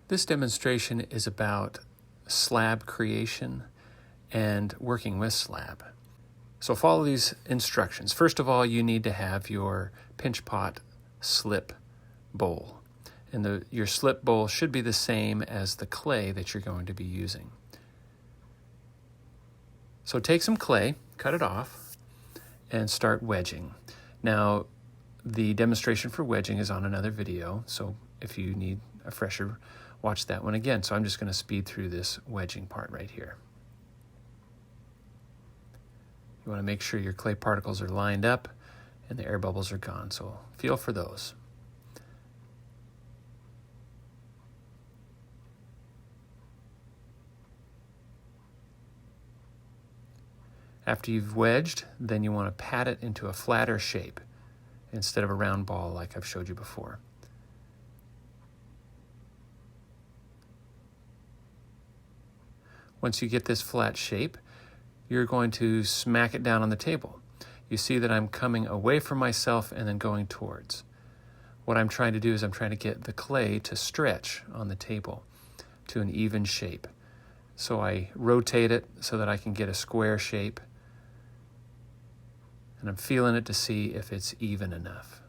This demonstration is about slab creation and working with slab. So follow these instructions. First of all, you need to have your pinch pot slip bowl. And your slip bowl should be the same as the clay that you're going to be using. So take some clay, cut it off, and start wedging. Now, the demonstration for wedging is on another video, so if you need a fresher, watch that one again. So I'm just going to speed through this wedging part right here. You want to make sure your clay particles are lined up and the air bubbles are gone, so feel for those. After you've wedged, then you want to pat it into a flatter shape instead of a round ball like I've showed you before. Once you get this flat shape, you're going to smack it down on the table. You see that I'm coming away from myself and then going towards. What I'm trying to do is I'm trying to get the clay to stretch on the table to an even shape. So I rotate it so that I can get a square shape, and I'm feeling it to see if it's even enough.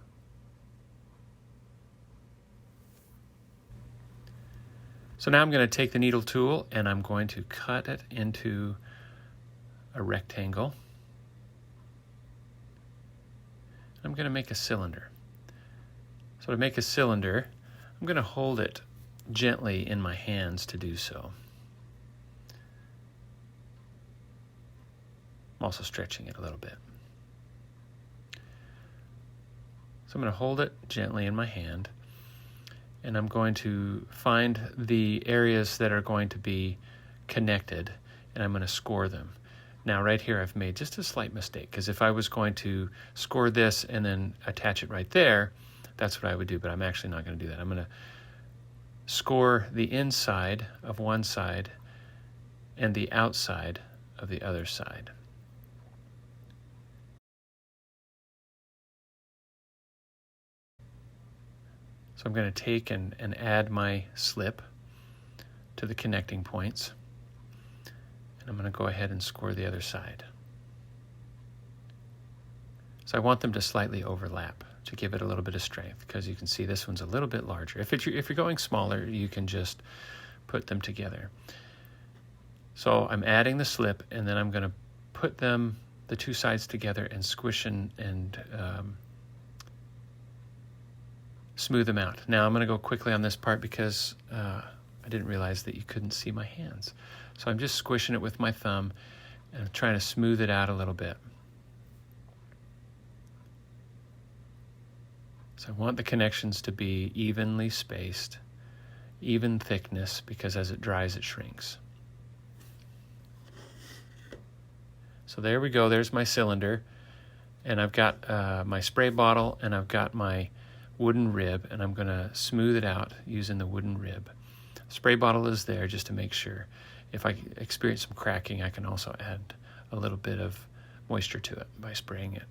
So now I'm going to take the needle tool and I'm going to cut it into a rectangle. I'm going to make a cylinder. So to make a cylinder, I'm going to hold it gently in my hands to do so. I'm also stretching it a little bit. So I'm going to hold it gently in my hand, and I'm going to find the areas that are going to be connected, and I'm going to score them. Now right here I've made just a slight mistake, because if I was going to score this and then attach it right there, that's what I would do, but I'm actually not going to do that. I'm going to score the inside of one side and the outside of the other side. So I'm going to take and add my slip to the connecting points, and I'm going to go ahead and score the other side. So I want them to slightly overlap to give it a little bit of strength, because you can see this one's a little bit larger. If you're going smaller, you can just put them together. So I'm adding the slip, and then I'm going to put them, the two sides together, and squish and smooth them out. Now I'm going to go quickly on this part because I didn't realize that you couldn't see my hands. So I'm just squishing it with my thumb and trying to smooth it out a little bit. So I want the connections to be evenly spaced, even thickness, because as it dries it shrinks. So there we go, there's my cylinder, and I've got my spray bottle and I've got my wooden rib, and I'm going to smooth it out using the wooden rib. Spray bottle is there just to make sure. If I experience some cracking, I can also add a little bit of moisture to it by spraying it.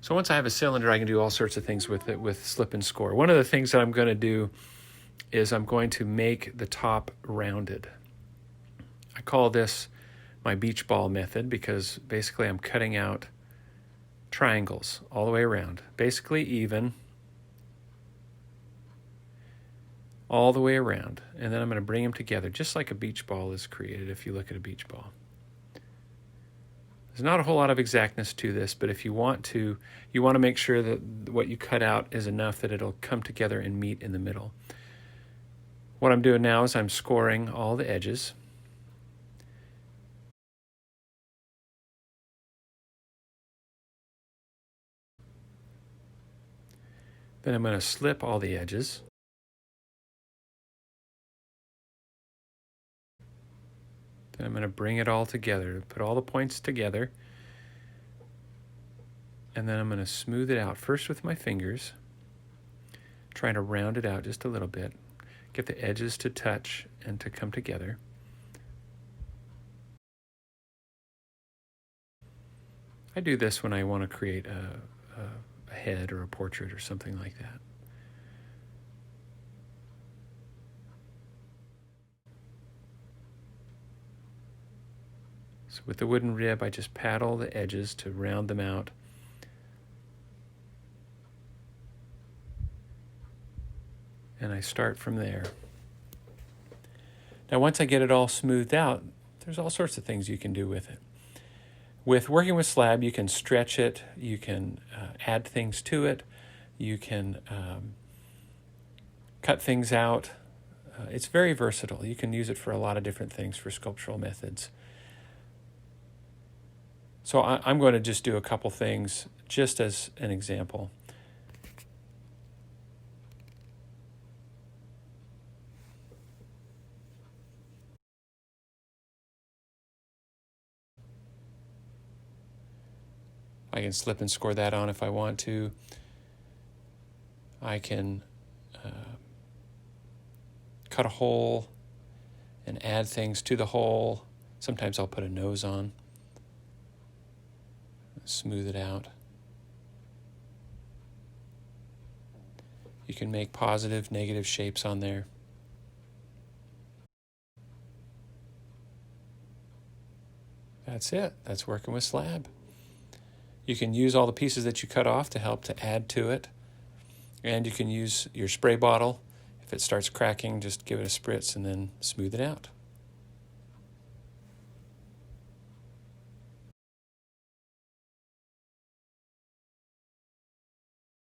So once I have a cylinder, I can do all sorts of things with it with slip and score. One of the things that I'm going to do is I'm going to make the top rounded. I call this my beach ball method because basically I'm cutting out triangles all the way around, basically even, all the way around, and then I'm going to bring them together just like a beach ball is created if you look at a beach ball. There's not a whole lot of exactness to this, but if you want to make sure that what you cut out is enough that it'll come together and meet in the middle. What I'm doing now is I'm scoring all the edges. Then I'm going to slip all the edges. Then I'm going to bring it all together, put all the points together, and then I'm going to smooth it out, first with my fingers, trying to round it out just a little bit, get the edges to touch and to come together. I do this when I want to create a head or a portrait or something like that. with the wooden rib, I just paddle the edges to round them out. And I start from there. Now, once I get it all smoothed out, there's all sorts of things you can do with it. With working with slab, you can stretch it, you can add things to it, you can cut things out. It's very versatile. You can use it for a lot of different things for sculptural methods. So I'm going to just do a couple things just as an example. I can slip and score that on if I want to. I can cut a hole and add things to the hole. Sometimes I'll put a nose on, smooth it out. You can make positive, negative shapes on there. That's it. That's working with slab. You can use all the pieces that you cut off to help to add to it. And you can use your spray bottle. If it starts cracking, just give it a spritz and then smooth it out.